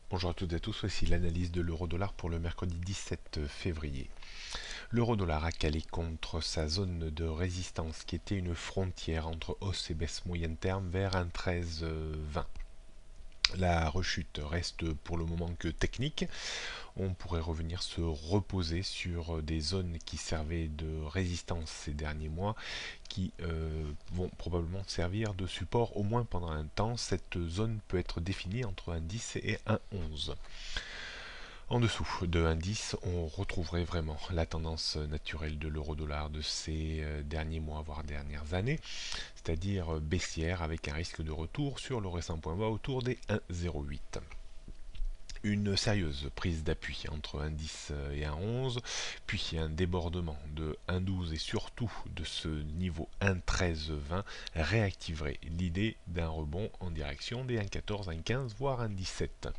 Bonjour à toutes et à tous, voici l'analyse de l'euro-dollar pour le mercredi 17 février. L'euro-dollar a calé contre sa zone de résistance qui était une frontière entre hausse et baisse moyenne terme vers un 13,20. La rechute reste pour le moment que technique. On pourrait revenir se reposer sur des zones qui servaient de résistance ces derniers mois, qui vont probablement servir de support au moins pendant un temps. Cette zone peut être définie entre un 10 et un 11. En dessous de 1,10, on retrouverait vraiment la tendance naturelle de l'euro-dollar de ces derniers mois, voire dernières années, c'est-à-dire baissière avec un risque de retour sur le récent point bas autour des 1,08. Une sérieuse prise d'appui entre 1,10 et 1,11, puis un débordement de 1,12 et surtout de ce niveau 1,13,20 réactiverait l'idée d'un rebond en direction des 1,14, 1,15 voire 1,17.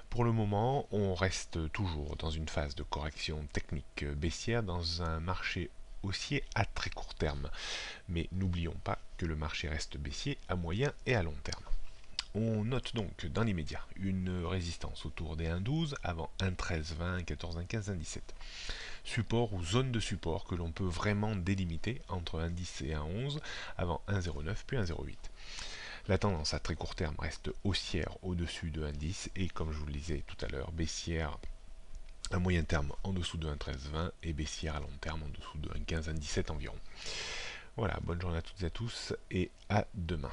Pour le moment, on reste toujours dans une phase de correction technique baissière dans un marché haussier à très court terme. Mais n'oublions pas que le marché reste baissier à moyen et à long terme. On note donc dans l'immédiat une résistance autour des 1,12 avant 1,13,20, 1,14, 1,15, 1,17. Support ou zone de support que l'on peut vraiment délimiter entre 1,10 et 1,11 avant 1,09 puis 1,08. La tendance à très court terme reste haussière au-dessus de 1,10 et comme je vous le disais tout à l'heure, baissière à moyen terme en dessous de 1,1320 et baissière à long terme en dessous de 1,15, 1,17 environ. Voilà, bonne journée à toutes et à tous et à demain.